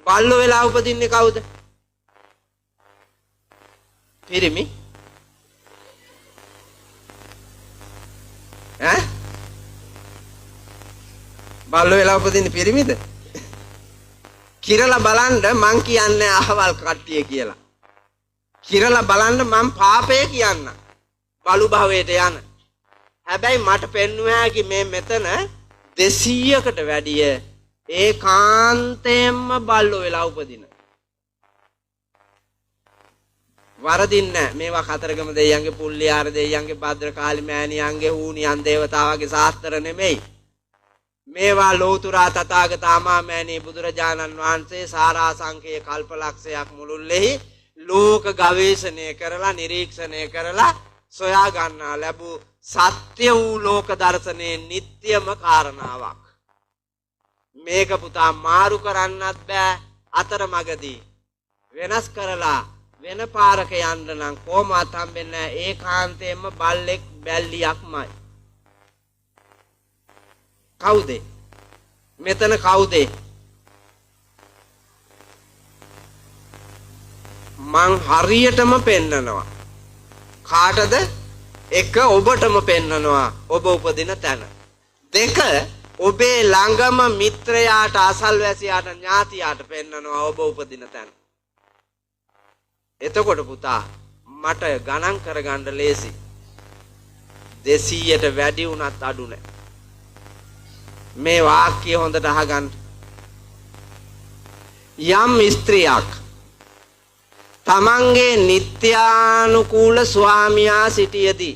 බල්ලෝ වෙලා උපදින්නේ කවුද? පිරිමි. ඈ? බල්ලෝ වෙලා උපදින්නේ පිරිමිද? කිරලා බලන්න මං කියන්නේ අහවල් කට්ටිය කියලා. කිරලා බලන්න මං පාපය කියන්න. බලු භවයට යන. හැබැයි මට පෙන්වුවා හැකි මේ මෙතන 200කට වැඩිය ඒකාන්තයෙන්ම බල්ලෝ වෙලා උපදින. වරදින්නේ මේවා කතරගම දෙයියන්ගේ පුල්ලියාර දෙයියන්ගේ භද්‍රකාලි මෑණියන්ගේ හූනියන් දේවතාවගේ ශාස්ත්‍ර නෙමෙයි. මේවා ලෝතුරා තථාගත ආමාමෑණී බුදුරජාණන් වහන්සේ සාරාංශකයේ කල්පලක්ෂයක් මුළුල්ලෙහි ලෝක ගවේෂණය කරලා නිරීක්ෂණය කරලා සොයා ගන්නා ලැබූ සත්‍ය වූ ලෝක දර්ශනයේ නිට්ටයම කාරණාවක්. මේක පුතා මාරු කරන්නත් බෑ. අතරමඟදී වෙනස් කරලා වෙන පාරක යන්න නම් කොහොමවත් හම්බෙන්නේ නැහැ. ඒකාන්තයෙන්ම බල්ලෙක් බැල්ලියක්මයි. කවුද? මෙතන කවුද? මං හරියටම පෙන්නනවා. කාටද? එක ඔබටම පෙන්නනවා. ඔබ උපදින තැන. දෙක ඔබේ ළඟම මිත්‍රයාට අසල්වැසියාට ඥාතියාට පෙන්නනවා ඔබ උපදින තැන. එතකොට පුතා මට ගණන් කරගන්න ලේසි. 200ට වැඩි වුණත් අඩු නැහැ. මේ වාක්‍ය හොඳට අහගන්න. යම් ස්ත්‍රියක් තමන්ගේ නිත්‍යානුකූල ස්වාමියා සිටියේදී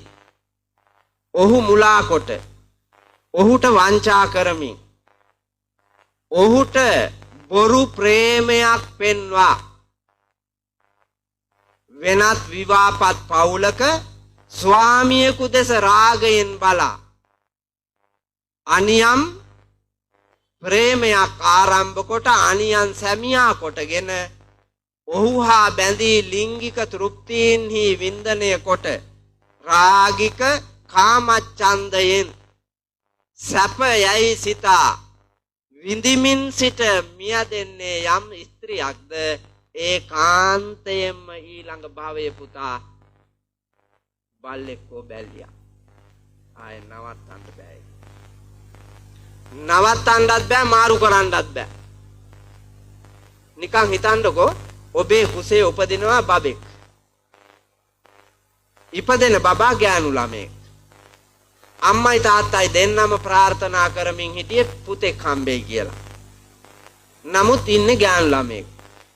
ඔහු මුලා කොට ඔහුට වංචා කරමින් ඔහුට බොරු ප්‍රේමයක් පෙන්වා වෙනත් විවාපත් පවුලක ස්වාමියෙකු දෙස රාගයෙන් බලා අනියම් ප්‍රේමයක් ආරම්භ කොට අනියන් සැමියා කොටගෙන ඔහු හා බැඳී ලිංගික තෘප්තීන්හි වින්දනය කොට රාගික කාමච්ඡන්දයෙන් සැප යයි සිතා විඳිමින් සිට මියදෙන්නේ යම් ස්ත්‍රියක්ද ඒකාන්තයෙන්ම ඊළඟ භවයේ පුතා බල්ලෙක්ව බැල්ලියා. ආය නවත්තන්න බෑ. නවත්තන්නත් බෑ මාරු කරන්නත් බෑ. නිකන් හිතන්නකෝ ඔබේ කුසේ උපදිනවා බබෙක්. ඉපදෙන බබා ගෑනු ළමෙක්. අම්මයි තාත්තයි දෙන්නම ප්‍රාර්ථනා කරමින් හිටියේ පුතෙක් හම්බෙයි කියලා. නමුත් ඉන්නේ ගෑනු ළමෙක්.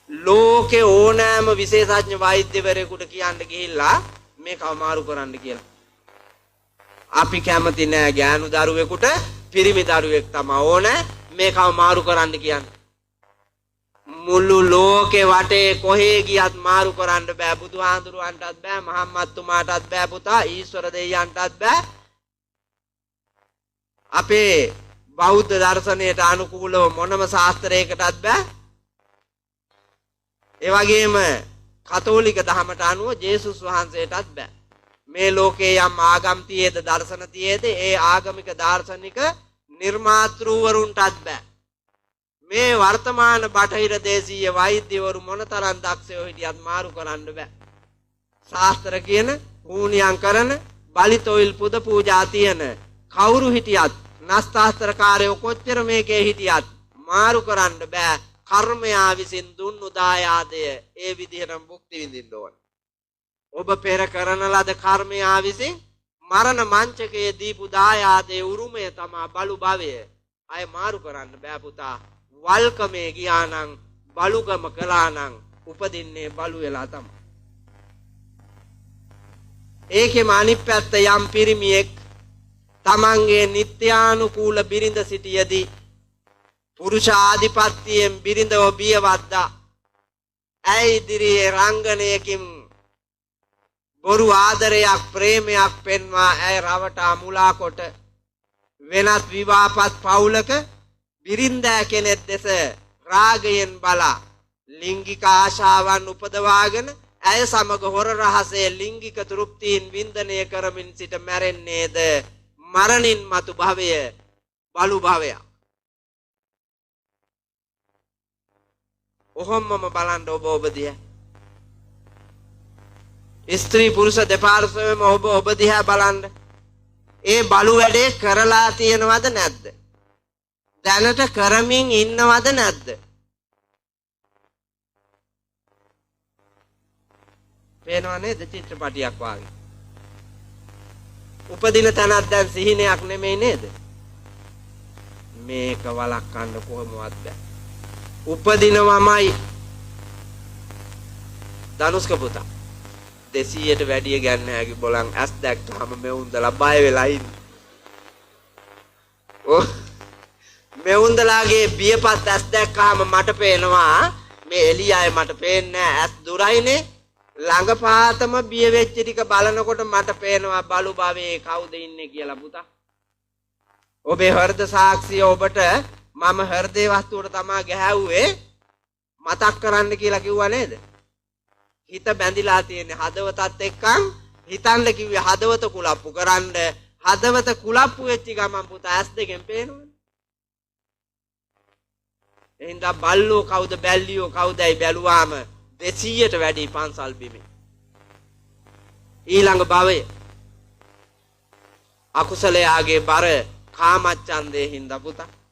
ලෝකේ ඕනෑම විශේෂඥ වෛද්‍යවරයෙකුට කියන්න ගිහිල්ලා මේක අමාරු කරන්න කියලා. අපි කැමති නෑ ගෑනු දරුවෙකුට පිරිමි දරුවෙක් තමයි ඕනේ මේක අමාරු කරන්න කියන්නේ. මුළු ලෝකේ වටේ කොහේ ගියත් මාරු කරන්න බෑ. බුදුහාඳුරුවන්ටත් බෑ, මහම්මත් තුමාටත් බෑ පුතා, ඊශ්වර දෙවියන්ටත් බෑ. අපේ බෞද්ධ දර්ශනයට අනුකූලව මොනම ශාස්ත්‍රයකටත් බෑ. ඒ වගේම කතෝලික දහමට අනුව ජේසුස් වහන්සේටත් බෑ. මේ ලෝකේ යම් ආගම් තියේද දර්ශන තියේද ඒ ආගමික දාර්ශනික නිර්මාතෘවරුන්ටත් බෑ. මේ වර්තමාන බටහිර දේශීය වෛද්‍යවරු මොනතරම් දක්ෂයෝ හිටියත් මාරු කරන්න බෑ. ශාස්ත්‍ර කියන හුනියම් කරන බලිතොයිල් පුද පූජා තියෙන කවුරු හිටියත් නස්තාස්ත්‍රකාරයෝ කොච්චර මේකේ හිටියත් මාරු කරන්න බෑ. කර්මයා විසින් දුන්නු දායාදය ඒ විදිහටම භුක්ති විඳින්න ඕන. ඔබ පෙර කරන ලද කර්මයා විසින් මරණ මංචකයේ දීපු දායාදයේ උරුමය තමයි බලු භවය. අය මාරු කරන්න බෑ පුතා. වල්කමේ ගියානම් බලුගම කළානම් උපදින්නේ බලු වෙලා තමයි. ඒකෙම අනිත් පැත්ත යම් පිරිමියෙක් තමන්ගේ නිත්‍යානුකූල බිරිඳ සිටියේදී පුරුෂ ආධිපත්‍යයෙන් බිරිඳව බියවද්දා ඇයි ඉදිරියේ රංගනයකින් බොරු ආදරයක් ප්‍රේමයක් පෙන්වා ඇය රවටා මුලා කොට වෙනත් විවාපත් පවුලක බිරින්දෑ කෙනෙක් දෙස රාගයෙන් බලා ලිංගික ආශාවන් උපදවාගෙන ඇය සමග හොර රහසේ ලිංගික තෘප්තීන් වින්දනය කරමින් සිට මැරෙන්නේද මරණින් මතු භවය බලු භවය. ඔහොමම බලන්න ඔබ දිහා. ස්ත්‍රී පුරුෂ දෙපාර්ශ්වයම ඔබ දිහා බලන්න. ඒ බලු වැඩේ කරලා තියෙනවද නැද්ද? දැනට කරමින් ඉන්නවද නැද්ද? පේනව නේද චිත්‍රපටියක් වාගේ? උපදින තැනක් දැන් සිහිනයක් නෙමෙයි නේද? මේක වළක්වන්න කොහොමවත් බෑ. උපදිනවමයි. ධනුෂ්ක පුතා 200ට වැඩිය ගන්න හැකි බලන් ඇස් දැක්කම මෙවුන්දලා බය වෙලා ඉන්නේ. ඔව් මෙවුන්දලාගේ බියපත් ඇස් දැක්කම මට පේනවා මේ එළියයි මට පේන්නේ ඇස් දුරයිනේ. ළඟපාතම බිය වෙච්ච ටික බලනකොට මට පේනවා බලු භවයේ කවුද ඉන්නේ කියලා පුතා. ඔබේ හෘද සාක්ෂිය ඔබට මම හෘදේ වස්තුවට තමයි ගැහැව්වේ මතක් කරන්න කියලා කිව්වා නේද? හිත බැඳිලා තියෙන හදවතත් එක්කන් හිතන්න කිව්වේ හදවත කුලප්පු කරන්න. හදවත කුලප්පු වෙච්ච ගමන් පුතා ඇස් දෙකෙන් පේනවනේ. එහෙනම් බල්ලෝ කවුද බැල්ලියෝ කවුදයි බැලුවාම 200ට වැඩි පන්සල් බිමේ. ඊළඟ භවය අකුසලයාගේ බර කාමච්ඡන්දේ හින්දා පුතා